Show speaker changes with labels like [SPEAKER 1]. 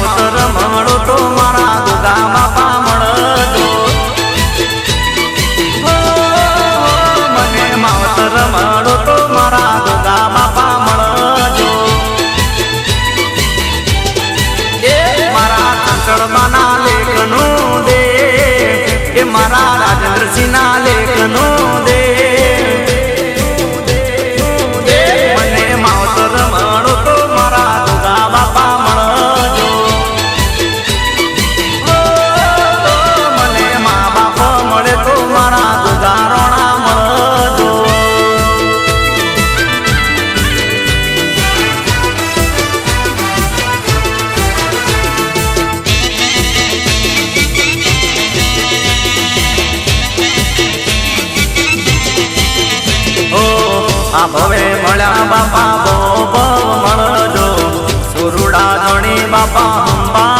[SPEAKER 1] માવતર મળો તો મારા દુગા બાપા મળજો. મને માવતર મળો તો મારા દુગા બાપા મળજો. એ મારા કંકડબાના લેખનું દે, એ મારા રાજેન્દ્રસિંહના લેખનું દે. મને માવતર મળો તો મારા દુગા બાપા મળજો. મને મા બાપ મળે તો મારા દુગા રોણા મળજો. આ ભવે મળ્યા બાપા બહુ મળજો. સુરુડા ધણી બાપા અંબા